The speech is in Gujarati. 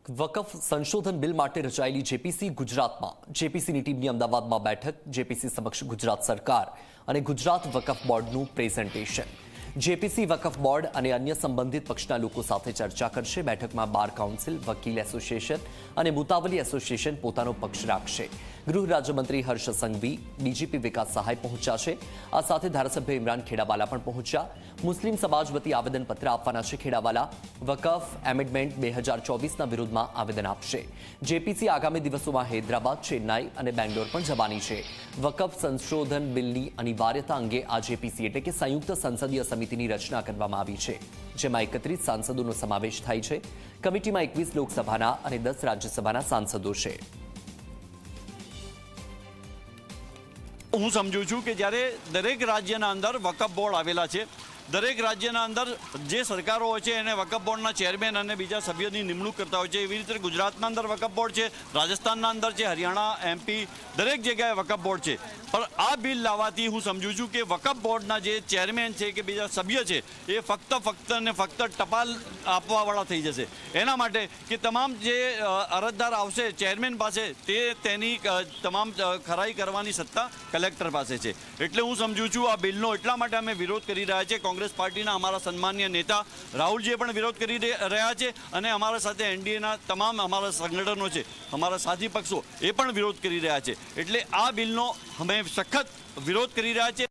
વકફ સંશોધન બિલ માટે રચાયેલી જેપીસી ગુજરાતમાં જેપીસીની ટીમની અમદાવાદમાં બેઠક જેપીસી સમક્ષ ગુજરાત સરકાર અને ગુજરાત વકફ બોર્ડનું પ્રેઝન્ટેશન જેપીસી વકફ બોર્ડ અને અન્ય સંબંધિત પક્ષના લોકો સાથે ચર્ચા કરશે બેઠકમાં બાર કાઉન્સિલ વકીલ એસોસિએશન અને મુતાવલી એસોસિએશન પોતાનો પક્ષ રાખશે ગૃહ રાજ્યમંત્રી હર્ષ સંઘવી ડીજીપી વિકાસ સહાય પહોંચ્યા છે આ સાથે ધારાસભ્ય ઇમરાન ખેડાવાલા પણ પહોંચ્યા મુસ્લિમ સમાજ વતી આવેદનપત્ર આપવાના છે ખેડાવાલા વકફ એમેન્ડમેન્ટ 2024ના વિરોધમાં આવેદન આપશે જેપીસી આગામી દિવસોમાં હૈદરાબાદ ચેન્નાઈ અને બેંગ્લોર પણ જવાની છે વકફ સંશોધન બિલની અનિવાર્યતા અંગે આ જેપીસી એટલે કે સંયુક્ત સંસદીય સમિતિની રચના કરવામાં આવી છે જેમાં 31 સાંસદોનો સમાવેશ થાય છે કમિટીમાં 21 લોકસભાના અને 10 રાજ્યસભાના સાંસદો છે હું સમજુ છું કે જ્યારે દરેક રાજ્યના અંદર વકફ બોર્ડ આવેલા છે દરેક રાજ્યના અંદર જે સરકારો હોય છે એને વકફ બોર્ડના ચેરમેન અને બીજા સભ્યોની નિમણૂક કરતા હોય છે એવી રીતે ગુજરાતના અંદર વકફ બોર્ડ છે રાજસ્થાનના અંદર છે હરિયાણા એમપી દરેક જગ્યાએ વકફ બોર્ડ છે પણ આ બિલ લાવવાથી હું સમજુ છું કે વકફ બોર્ડના જે ચેરમેન છે કે બીજા સભ્ય છે એ ફક્ત ને ફક્ત ટપાલ આપવાવાળા થઈ જશે એના માટે કે તમામ જે અરજદાર આવશે ચેરમેન પાસે તેની તમામ ખરાઈ કરવાની સત્તા કલેક્ટર પાસે છે એટલે હું સમજુ છું આ બિલનો એટલા માટે અમે વિરોધ કરી રહ્યા છીએ કોંગ્રેસ પાર્ટીના અમારા સન્માનીય નેતા રાહુલજીએ પણ વિરોધ કરી રહ્યા છે અને અમારા સાથે એનડીએના તમામ અમારા સંગઠનો છે અમારા સાથી પક્ષો એ પણ વિરોધ કરી રહ્યા છે એટલે આ બિલનો અમે સખત વિરોધ કરી રહ્યા છે